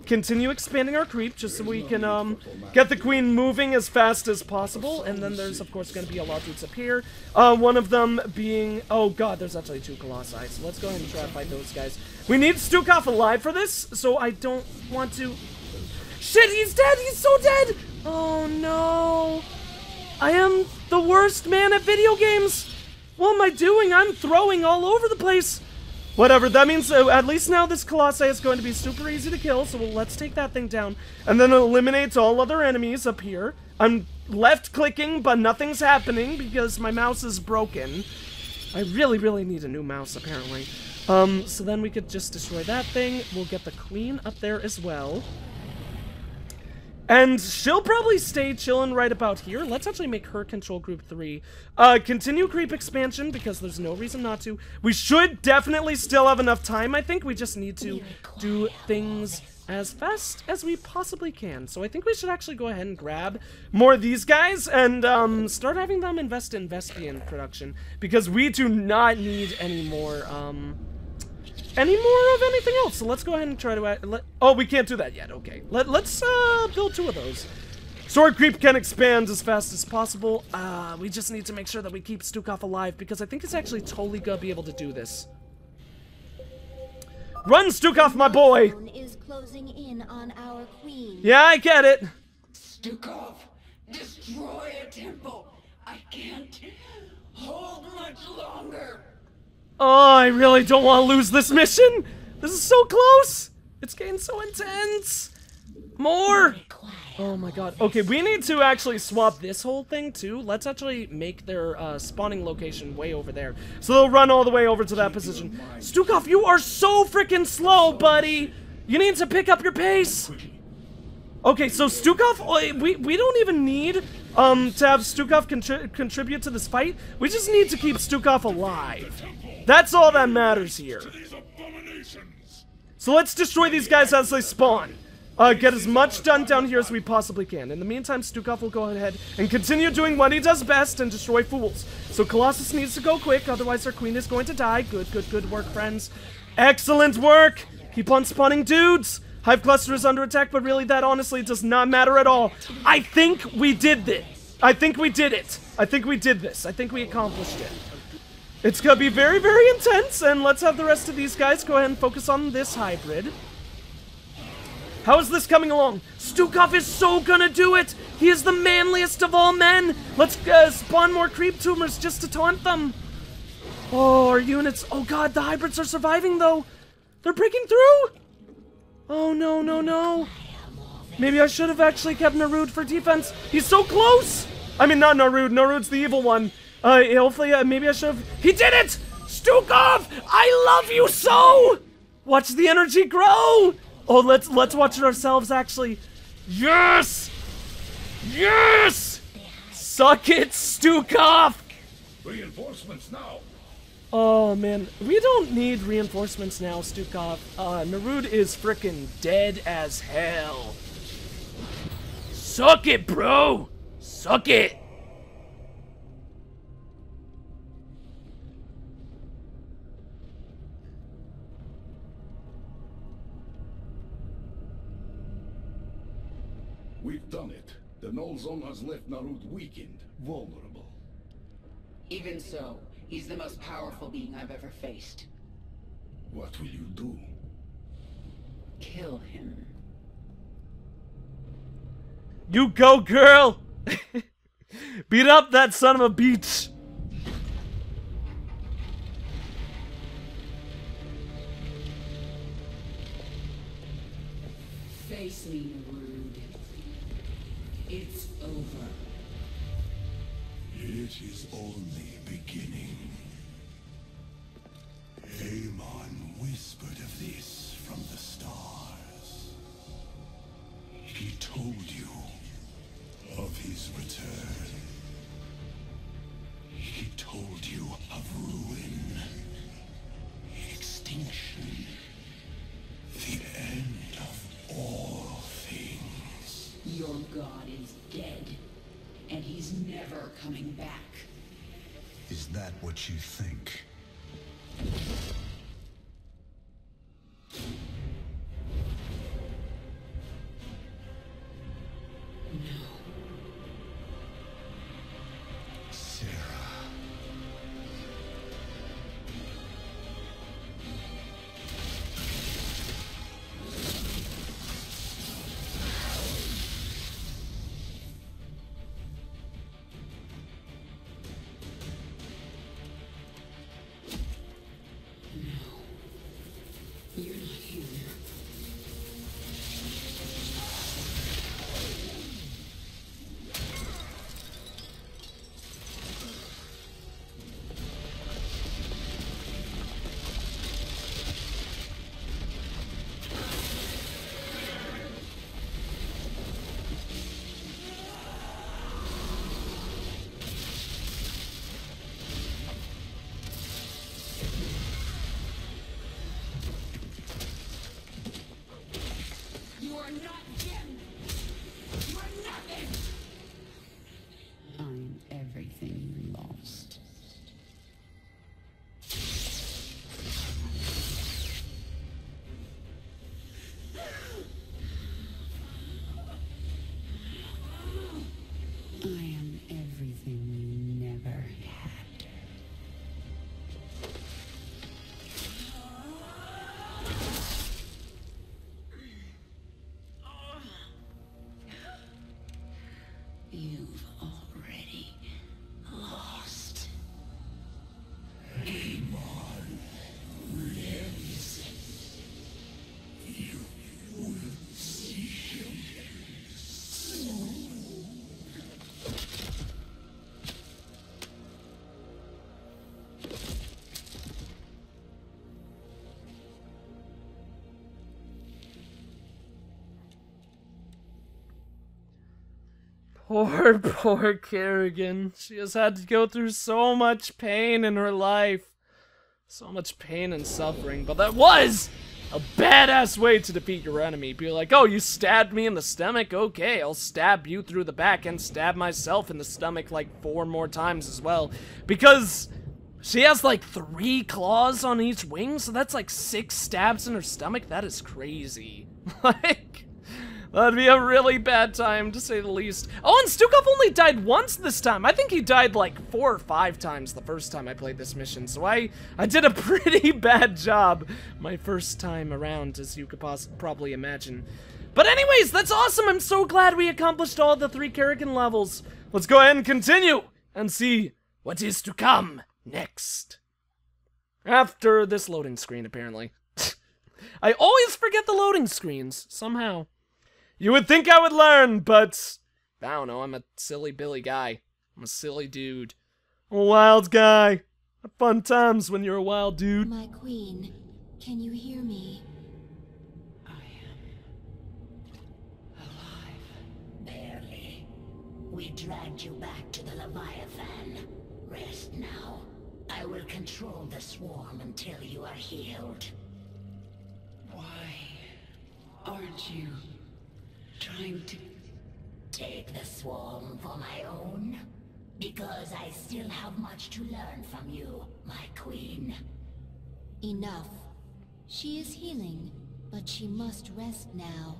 Speaker 1: continue expanding our creep just so we can get the queen moving as fast as possible. And then there's, of course, going to be a lot of dudes up here. One of them being... Oh, God, there's actually 2 Colossi. So let's go ahead and try to fight those guys. We need Stukov alive for this, so I don't want to... Shit, he's dead! He's so dead! Oh, no. I am the worst man at video games. What am I doing? I'm throwing all over the place. Whatever, that means at least now this Colossi is going to be super easy to kill, so let's take that thing down. And then it eliminates all other enemies up here. I'm left-clicking, but nothing's happening because my mouse is broken. I really, really need a new mouse, apparently. So then we could just destroy that thing. We'll get the queen up there as well. And she'll probably stay chilling right about here. Let's actually make her control group 3. Continue creep expansion, because there's no reason not to. We should definitely still have enough time, I think. We just need to do things as fast as we possibly can. So I think we should actually go ahead and grab more of these guys and start having them invest in Vespian production, because we do not need any more of anything else. So let's go ahead and try to oh, we can't do that yet. Okay, let's build 2 of those. Sword creep can expand as fast as possible. We just need to make sure that we keep Stukov alive, because I think he's actually totally gonna be able to do this. Run, Stukov, my boy!
Speaker 8: Is closing in on our queen.
Speaker 1: Yeah, I get it.
Speaker 3: Stukov, destroy a temple. I can't hold much longer.
Speaker 1: Oh, I really don't want to lose this mission. This is so close. It's getting so intense. More. Oh my god. Okay, we need to actually swap this whole thing too. Let's actually make their spawning location way over there. So they'll run all the way over to that position. Stukov, you are so freaking slow, buddy. You need to pick up your pace. Okay, so Stukov, we don't even need to have Stukov contribute to this fight. We just need to keep Stukov alive. That's all that matters here. So let's destroy these guys as they spawn. Get as much done down here as we possibly can. In the meantime, Stukov will go ahead and continue doing what he does best and destroy fools. So Colossus needs to go quick, otherwise our queen is going to die. Good work, friends. Excellent work! Keep on spawning dudes! Hive Cluster is under attack, but really that honestly does not matter at all. I think we did this. I think we did it. I think we did this. I think we accomplished it. It's gonna be very, very intense, and let's have the rest of these guys go ahead and focus on this hybrid. How is this coming along? Stukov is so gonna do it! He is the manliest of all men! Let's spawn more creep tumors just to taunt them. Oh, our units. Oh god, the hybrids are surviving though. They're breaking through! Oh no, no, no. Maybe I should have actually kept Narud for defense. He's so close! I mean, not Narud. Narud's the evil one. Hopefully, maybe I should have... He did it! Stukov! I love you so! Watch the energy grow! Oh, let's watch it ourselves, actually. Yes! Yes! Suck it, Stukov!
Speaker 2: Reinforcements now.
Speaker 1: Oh, man. We don't need reinforcements now, Stukov. Narud is frickin' dead as hell. Suck it, bro! Suck it!
Speaker 2: We've done it. The null zone has left Narud weakened, vulnerable.
Speaker 3: Even so, he's the most powerful being I've ever faced.
Speaker 2: What will you do?
Speaker 3: Kill him.
Speaker 1: You go, girl! Beat up that son of a bitch!
Speaker 3: Face me, Narud. It's over.
Speaker 2: It is only beginning. Amon whispered of this from the stars. He told you of his return. He told you of ruin, extinction, the end of all things.
Speaker 3: Your god is dead, and he's never coming back.
Speaker 2: Is that what you think?
Speaker 1: Poor Kerrigan. She has had to go through so much pain in her life. So much pain and suffering, but that was a badass way to defeat your enemy. Be like, oh, you stabbed me in the stomach? Okay, I'll stab you through the back and stab myself in the stomach like 4 more times as well. Because she has like 3 claws on each wing, so that's like 6 stabs in her stomach. That is crazy. Like, that'd be a really bad time, to say the least. Oh, and Stukov only died once this time. I think he died like 4 or 5 times the first time I played this mission, so I did a pretty bad job my first time around, as you could probably imagine. But anyways, that's awesome. I'm so glad we accomplished all the 3 Kerrigan levels. Let's go ahead and continue and see what is to come next. After this loading screen, apparently. I always forget the loading screens, somehow. You would think I would learn, but I don't know, I'm a silly Billy guy. I'm a silly dude. I'm a wild guy. Have fun times when you're a wild dude.
Speaker 8: My queen, can you hear me?
Speaker 3: I am alive.
Speaker 4: Barely. We dragged you back to the Leviathan. Rest now. I will control the swarm until you are healed.
Speaker 3: Why aren't you trying to...
Speaker 4: Take the swarm for my own? Because I still have much to learn from you, my queen.
Speaker 8: Enough. She is healing, but she must rest now.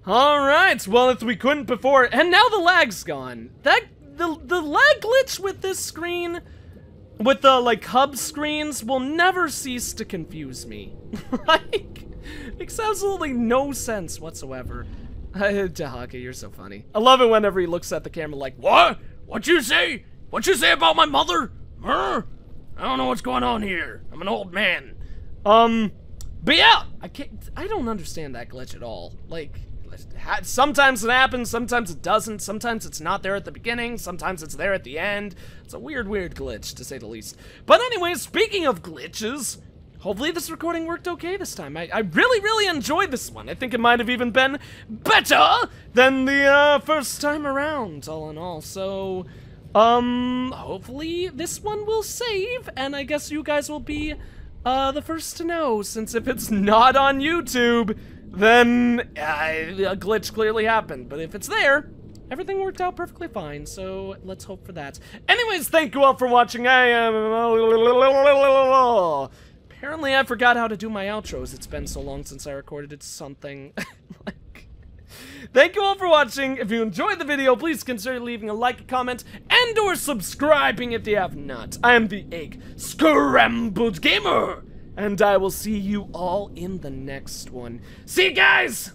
Speaker 1: Alright, well, if we couldn't before, and now the lag's gone. The lag glitch with this screen, with the, like, hub screens, will never cease to confuse me. Like, makes absolutely no sense whatsoever. Dahaka, you're so funny. I love it whenever he looks at the camera like, what? What'd you say? What'd you say about my mother? Huh? I don't know what's going on here. I'm an old man. But yeah, I don't understand that glitch at all. Like, sometimes it happens, sometimes it doesn't, sometimes it's not there at the beginning, sometimes it's there at the end. It's a weird glitch, to say the least. But anyways, speaking of glitches, hopefully this recording worked okay this time. I really enjoyed this one. I think it might have even been better than the first time around, all in all. So, hopefully this one will save, and I guess you guys will be the first to know, since if it's not on YouTube, then a glitch clearly happened. But if it's there, everything worked out perfectly fine, so let's hope for that. Anyways, thank you all for watching. Apparently I forgot how to do my outros. It's been so long since I recorded something. Thank you all for watching. If you enjoyed the video, please consider leaving a like, a comment, and or subscribing if you have not. I am the EggScrambledGamer, and I will see you all in the next one. See you guys!